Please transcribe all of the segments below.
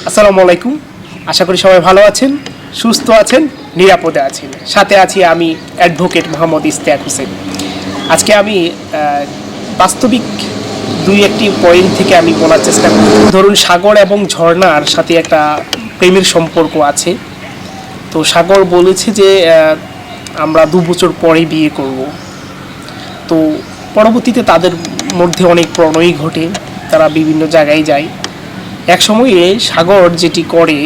আসসালামু আলাইকুম। আশা করি সবাই ভালো আছেন, সুস্থ আছেন, নিরাপদে আছেন। সাথে আছি আমি অ্যাডভোকেট মোহাম্মদ ইশতিয়াক হোসেন। আজকে আমি বাস্তবিক দুই একটি পয়েন্ট থেকে আমি বলার চেষ্টা করি। ধরুন, সাগর এবং ঝর্ণার সাথে একটা প্রেমের সম্পর্ক আছে। তো সাগর বলেছে যে আমরা 2 বছর পরে বিয়ে করব। তো পরবর্তীতে তাদের মধ্যে অনেক প্রণয় ঘটে, তারা বিভিন্ন জায়গায় যায়। এক সময়ে সাগর যেটি করে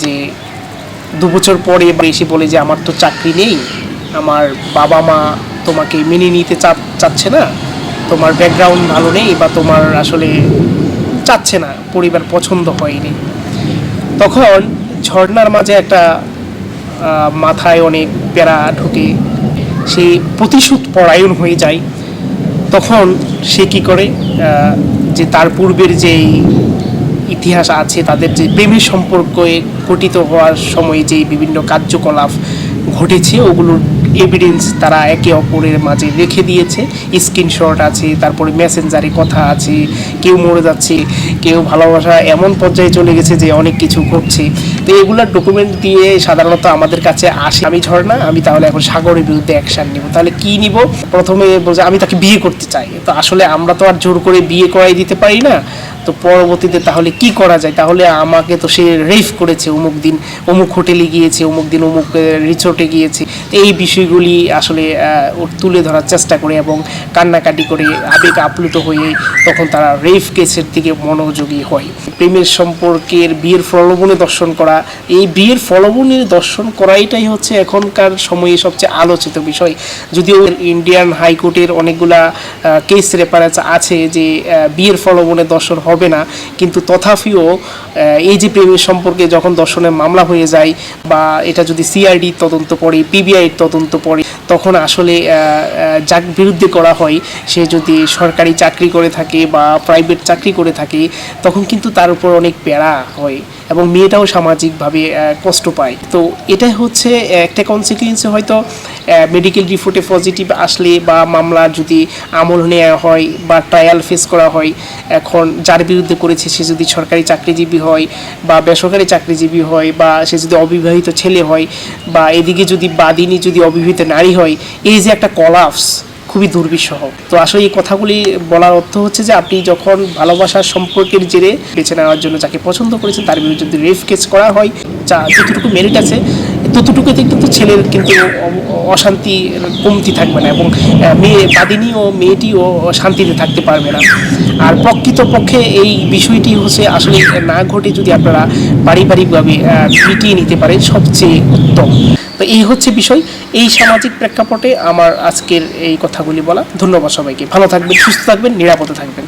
যে 2 বছর পরে এসে বলে যে আমার তো চাকরি নেই, আমার বাবা মা তোমাকে মেনে নিতে চাচ্ছে না, তোমার ব্যাকগ্রাউন্ড ভালো নেই, বা তোমার আসলে চাচ্ছে না, পরিবার পছন্দ হয়নি। তখন ঝর্ণার মাঝে একটা মাথায় অনেক প্যারা ঢুকে, সে প্রতিশোধ পরায়ণ হয়ে যায়। তখন সে কী করে, যে তার পূর্বের যেই ইতিহাস আছে, তাদের যে প্রেমের সম্পর্কে গঠিত হওয়ার সময় যে বিভিন্ন কার্যকলাপ ঘটেছে, ওগুলোর এভিডেন্স তারা একে অপরের মাঝে রেখে দিয়েছে। স্ক্রিনশট আছে, তারপরে মেসেঞ্জারে কথা আছে, কেউ মরে যাচ্ছে, কেউ ভালোবাসা এমন পর্যায়ে চলে গেছে যে অনেক কিছু ঘটছে। তো এগুলোর ডকুমেন্ট দিয়ে সাধারণত আমাদের কাছে আসে। আমি ঝর্ণা, আমি তাহলে এখন সাগরের বিরুদ্ধে অ্যাকশান নিব। তাহলে কি নিব? প্রথমে বলছে আমি তাকে বিয়ে করতে চাই। তো আসলে আমরা তো আর জোর করে বিয়ে করাই দিতে পারি না। তো পরবর্তীতে তাহলে কি করা যায়? তাহলে আমাকে তো সে রেফ করেছে, অমুক দিন অমুক হোটেলে গিয়েছে, অমুক দিন অমুক রিসোর্টে গিয়েছে। তো এই বিষয়গুলি আসলে ওর তুলে ধরার চেষ্টা করে এবং কান্নাকাটি করে আবেগ আপ্লুত হয়ে তখন তারা রেফ কেসের দিকে মনোযোগী হয়। প্রেমের সম্পর্কের বিয়ের প্রলোভনে দর্শন করা, এই বিয়ের প্রলোভনে দর্শন করাইটাই হচ্ছে এখনকার সময়ে সবচেয়ে আলোচিত বিষয়। যদিও ইন্ডিয়ান হাইকোর্টের অনেকগুলা কেস রেফারেন্স আছে যে বিয়ের প্রলোভনে দর্শন হবে না, কিন্তু তথাপিও এই যে প্রেমের সম্পর্কে যখন দর্শনের মামলা হয়ে যায়, বা এটা যদি সিআইডি তদন্ত পড়ে, পিবিআইয়ের তদন্ত পড়ে, তখন আসলে যার বিরুদ্ধে করা হয় সে যদি সরকারি চাকরি করে থাকে বা প্রাইভেট চাকরি করে থাকে, তখন কিন্তু তার উপর অনেক প্যারা হয় এবং মেয়েটাও সামাজিকভাবে কষ্ট পায়। তো এটাই হচ্ছে একটা কনসিকুয়েন্সে, হয়তো মেডিকেল রিপোর্টে পজিটিভ আসলে বা মামলা যদি আমল নেওয়া হয় বা ট্রায়াল ফেস করা হয়, এখন যার বিরুদ্ধে করেছে সে যদি সরকারি চাকরিজীবী হয় বা বেসরকারি চাকরিজীবী হয়, বা সে যদি অবিবাহিত ছেলে হয়, বা এদিকে যদি বাদিনী যদি অবিবাহিত নারী হয়, এই যে একটা কলাপস খুবই দুর্বিষহ। তো আসলে এই কথাগুলি বলার অর্থ হচ্ছে যে আপনি যখন ভালোবাসার সম্পর্কের জেরে বেছে নেওয়ার জন্য যাকে পছন্দ করেছেন তার বিরুদ্ধে যদি রেফ কেস করা হয়, যতটুকু মেরিট আছে ততটুকুতে কিন্তু ছেলের কিন্তু অশান্তি কমতি থাকবে না, এবং বাদিনী ও মেয়েটিও শান্তিতে থাকতে পারবে না। আর প্রকৃতপক্ষে এই বিষয়টি হচ্ছে আসলে না ঘটে যদি আপনারা পারিবারিকভাবে মিটিয়ে নিতে পারেন, সবচেয়ে উত্তম। তো এই হচ্ছে বিষয়। এই সামাজিক প্রেক্ষাপটে আমার আজকের এই কথাগুলি বলা। ধন্যবাদ সবাইকে। ভালো থাকবেন, সুস্থ থাকবেন, নিরাপদে থাকবেন।